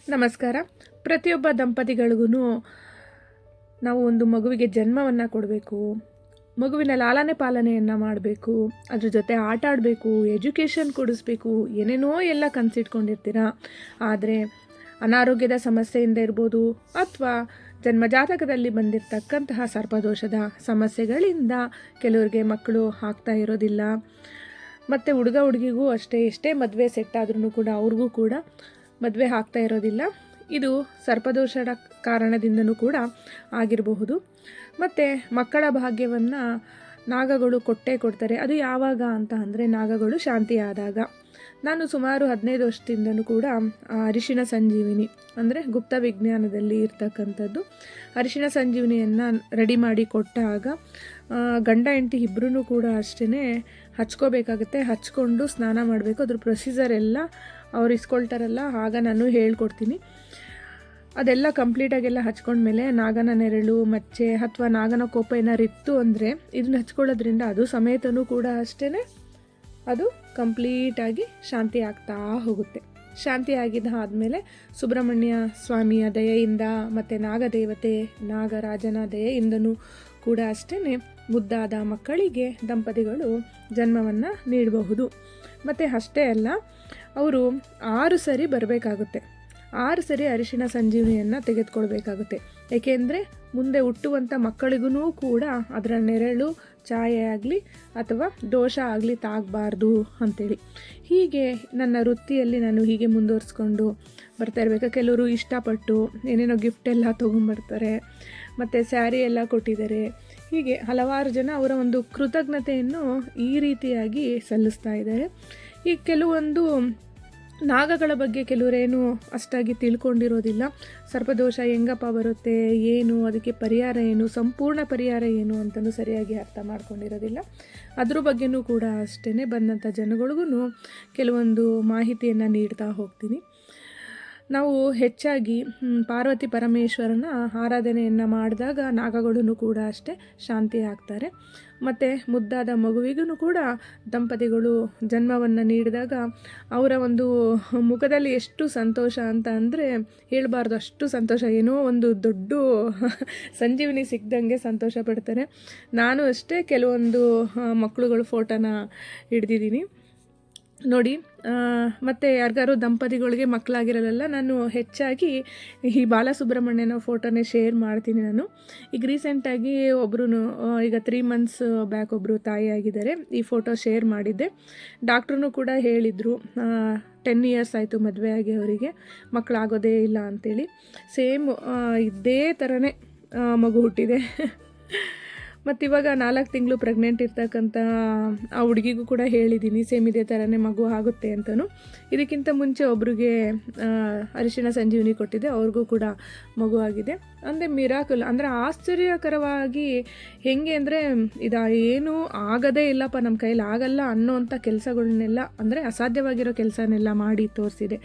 ನಮಸ್ಕಾರ. ಪ್ರತಿಯೊಬ್ಬ ದಂಪತಿಗಳಿಗೂ ನಾವು ಒಂದು ಮಗುವಿಗೆ ಜನ್ಮವನ್ನು ಕೊಡಬೇಕು, ಮಗುವಿನ ಲಾಲನೆ ಪಾಲನೆಯನ್ನು ಮಾಡಬೇಕು, ಅದ್ರ ಜೊತೆ ಆಟ ಆಡಬೇಕು, ಎಜುಕೇಷನ್ ಕೊಡಿಸ್ಬೇಕು, ಏನೇನೋ ಎಲ್ಲ ಕನಸಿಟ್ಕೊಂಡಿರ್ತೀರ. ಆದರೆ ಅನಾರೋಗ್ಯದ ಸಮಸ್ಯೆಯಿಂದ ಇರ್ಬೋದು ಅಥವಾ ಜನ್ಮಜಾತಕದಲ್ಲಿ ಬಂದಿರತಕ್ಕಂತಹ ಸರ್ಪದೋಷದ ಸಮಸ್ಯೆಗಳಿಂದ ಕೆಲವರಿಗೆ ಮಕ್ಕಳು ಆಗ್ತಾ ಇರೋದಿಲ್ಲ. ಮತ್ತು ಹುಡುಗ ಹುಡುಗಿಗೂ ಅಷ್ಟೇ, ಎಷ್ಟೇ ಮದುವೆ ಸೆಟ್ ಆದ್ರೂ ಕೂಡ ಅವ್ರಿಗೂ ಕೂಡ ಮದುವೆ ಆಗ್ತಾ ಇರೋದಿಲ್ಲ. ಇದು ಸರ್ಪದೋಷದ ಕಾರಣದಿಂದನೂ ಕೂಡ ಆಗಿರಬಹುದು. ಮತ್ತು ಮಕ್ಕಳ ಭಾಗ್ಯವನ್ನು ನಾಗಗಳು ಕೊಟ್ಟೇ ಕೊಡ್ತಾರೆ. ಅದು ಯಾವಾಗ ಅಂತ ಅಂದರೆ ನಾಗಗಳು ಶಾಂತಿಯಾದಾಗ. ನಾನು ಸುಮಾರು 15 ವರ್ಷದಿಂದನೂ ಕೂಡ ಅರಿಶಿಣ ಸಂಜೀವಿನಿ ಅಂದರೆ ಗುಪ್ತ ವಿಜ್ಞಾನದಲ್ಲಿ ಇರ್ತಕ್ಕಂಥದ್ದು ಅರಿಶಿಣ ಸಂಜೀವಿನಿಯನ್ನು ರೆಡಿ ಮಾಡಿ ಕೊಟ್ಟಾಗ ಗಂಡ ಹೆಂಡತಿ ಇಬ್ಬರೂ ಕೂಡ ಅಷ್ಟೇ ಹಚ್ಕೋಬೇಕಾಗುತ್ತೆ. ಹಚ್ಕೊಂಡು ಸ್ನಾನ ಮಾಡಬೇಕು. ಅದ್ರ ಪ್ರೊಸೀಜರ್ ಎಲ್ಲ ಅವ್ರು ಇಸ್ಕೊಳ್ತಾರಲ್ಲ, ಆಗ ನಾನು ಹೇಳ್ಕೊಡ್ತೀನಿ. ಅದೆಲ್ಲ ಕಂಪ್ಲೀಟಾಗೆಲ್ಲ ಹಚ್ಕೊಂಡ್ಮೇಲೆ ನಾಗನ ನೆರಳು ಮಚ್ಚೆ ಅಥವಾ ನಾಗನ ಕೋಪ ಏನಾರು ಇತ್ತು ಅಂದರೆ ಇದನ್ನ ಹಚ್ಕೊಳ್ಳೋದ್ರಿಂದ ಅದು ಸಮೇತನೂ ಕೂಡ ಅಷ್ಟೇ ಅದು ಕಂಪ್ಲೀಟಾಗಿ ಶಾಂತಿ ಆಗ್ತಾ ಹೋಗುತ್ತೆ. ಶಾಂತಿ ಆಗಿದ್ದಾದಮೇಲೆ ಸುಬ್ರಹ್ಮಣ್ಯ ಸ್ವಾಮಿಯ ದಯೆಯಿಂದ ಮತ್ತು ನಾಗದೇವತೆ ನಾಗರಾಜನ ದಯೆಯಿಂದನೂ ಕೂಡ ಅಷ್ಟೇ ಮುದ್ದಾದ ಮಕ್ಕಳಿಗೆ ದಂಪತಿಗಳು ಜನ್ಮವನ್ನು ನೀಡಬಹುದು. ಮತ್ತು ಅಷ್ಟೇ ಅಲ್ಲ, ಅವರು 6 ಸರಿ ಬರಬೇಕಾಗುತ್ತೆ. 6 ಸರಿ ಅರಿಶಿಣ ಸಂಜೀವಿನಿಯನ್ನು ತೆಗೆದುಕೊಳ್ಬೇಕಾಗುತ್ತೆ. ಏಕೆಂದರೆ ಮುಂದೆ ಹುಟ್ಟುವಂಥ ಮಕ್ಕಳಿಗೂ ಕೂಡ ಅದರ ನೆರಳು ಛಾಯೆ ಆಗಲಿ ಅಥವಾ ದೋಷ ಆಗಲಿ ತಾಗಬಾರ್ದು ಅಂಥೇಳಿ. ಹೀಗೆ ನನ್ನ ವೃತ್ತಿಯಲ್ಲಿ ನಾನು ಹೀಗೆ ಮುಂದುವರಿಸ್ಕೊಂಡು ಬರ್ತಾ ಇರಬೇಕು. ಕೆಲವರು ಇಷ್ಟಪಟ್ಟು ಏನೇನೋ ಗಿಫ್ಟ್ ಎಲ್ಲ ತೊಗೊಂಬರ್ತಾರೆ, ಮತ್ತು ಸ್ಯಾರಿ ಎಲ್ಲ ಕೊಟ್ಟಿದ್ದಾರೆ. ಹೀಗೆ ಹಲವಾರು ಜನ ಅವರ ಒಂದು ಕೃತಜ್ಞತೆಯನ್ನು ಈ ರೀತಿಯಾಗಿ ಸಲ್ಲಿಸ್ತಾ ಇದ್ದಾರೆ. ಈ ಕೆಲವೊಂದು ನಾಗಗಳ ಬಗ್ಗೆ ಕೆಲವರೇನು ಅಷ್ಟಾಗಿ ತಿಳ್ಕೊಂಡಿರೋದಿಲ್ಲ. ಸರ್ಪದೋಷ ಹೆಂಗಪ್ಪ ಬರುತ್ತೆ, ಏನು ಅದಕ್ಕೆ ಪರಿಹಾರ ಏನು, ಸಂಪೂರ್ಣ ಪರಿಹಾರ ಏನು ಅಂತಲೂ ಸರಿಯಾಗಿ ಅರ್ಥ ಮಾಡ್ಕೊಂಡಿರೋದಿಲ್ಲ. ಅದ್ರ ಬಗ್ಗೆನೂ ಕೂಡ ಅಷ್ಟೇ ಬಂದಂಥ ಜನಗಳಿಗೂ ಕೆಲವೊಂದು ಮಾಹಿತಿಯನ್ನು ನೀಡ್ತಾ ಹೋಗ್ತೀನಿ. ನಾವು ಹೆಚ್ಚಾಗಿ ಪಾರ್ವತಿ ಪರಮೇಶ್ವರನ ಆರಾಧನೆಯನ್ನು ಮಾಡಿದಾಗ ನಾಗಗಳೂ ಕೂಡ ಅಷ್ಟೇ ಶಾಂತಿ ಆಗ್ತಾರೆ. ಮತ್ತು ಮುದ್ದಾದ ಮಗುವಿಗೂ ಕೂಡ ದಂಪತಿಗಳು ಜನ್ಮವನ್ನು ನೀಡಿದಾಗ ಅವರ ಒಂದು ಮುಖದಲ್ಲಿ ಎಷ್ಟು ಸಂತೋಷ ಅಂತ ಅಂದರೆ ಹೇಳಬಾರ್ದು, ಅಷ್ಟು ಸಂತೋಷ. ಏನೋ ಒಂದು ದೊಡ್ಡ ಸಂಜೀವಿನಿ ಸಿಕ್ದಂಗೆ ಸಂತೋಷ ಪಡ್ತಾರೆ. ನಾನು ಅಷ್ಟೇ ಕೆಲವೊಂದು ಮಕ್ಕಳುಗಳ ಫೋಟೋನ ಹಿಡ್ದಿದ್ದೀನಿ ನೋಡಿ. ಮತ್ತು ಯಾರಿಗಾರು ದಂಪತಿಗಳಿಗೆ ಮಕ್ಕಳಾಗಿರಲ್ಲ, ನಾನು ಹೆಚ್ಚಾಗಿ ಈ ಬಾಲಸುಬ್ರಹ್ಮಣ್ಯನ ಫೋಟೋನೇ ಶೇರ್ ಮಾಡ್ತೀನಿ. ನಾನು ಈಗ ರೀಸೆಂಟಾಗಿ ಒಬ್ಬರು ಈಗ 3 ಮಂತ್ಸ್ ಬ್ಯಾಕ್ ಒಬ್ಬರು ತಾಯಿಯಾಗಿದ್ದಾರೆ. ಈ ಫೋಟೋ ಶೇರ್ ಮಾಡಿದ್ದೆ. ಡಾಕ್ಟ್ರೂ ಕೂಡ ಹೇಳಿದರು 10 ಇಯರ್ಸ್ ಆಯಿತು ಮದುವೆ ಆಗಿ ಅವರಿಗೆ ಮಕ್ಕಳಾಗೋದೇ ಇಲ್ಲ ಅಂಥೇಳಿ. ಸೇಮ್ ಇದೇ ಥರನೇ ಮಗು ಹುಟ್ಟಿದೆ. ಮತ್ತು ಇವಾಗ 4 ತಿಂಗಳು ಪ್ರೆಗ್ನೆಂಟ್ ಇರ್ತಕ್ಕಂಥ ಆ ಹುಡುಗಿಗೂ ಕೂಡ ಹೇಳಿದ್ದೀನಿ ಸೇಮ್ ಇದೇ ಥರನೇ ಮಗು ಆಗುತ್ತೆ ಅಂತಲೂ. ಇದಕ್ಕಿಂತ ಮುಂಚೆ ಒಬ್ರಿಗೆ ಅರಿಶಿಣ ಸಂಜೀವಿನಿ ಕೊಟ್ಟಿದ್ದೆ, ಅವ್ರಿಗೂ ಕೂಡ ಮಗು ಆಗಿದೆ. ಅಂದರೆ ಮಿರಾಕಲ್, ಅಂದರೆ ಆಶ್ಚರ್ಯಕರವಾಗಿ ಹೆಂಗೆ ಅಂದರೆ ಏನು ಆಗೋದೇ ಇಲ್ಲಪ್ಪ ನಮ್ಮ ಕೈಲಿ ಆಗಲ್ಲ ಅನ್ನೋವಂಥ ಕೆಲಸಗಳನ್ನೆಲ್ಲ, ಅಂದರೆ ಅಸಾಧ್ಯವಾಗಿರೋ ಕೆಲಸನೆಲ್ಲ ಮಾಡಿ ತೋರಿಸಿದೆ.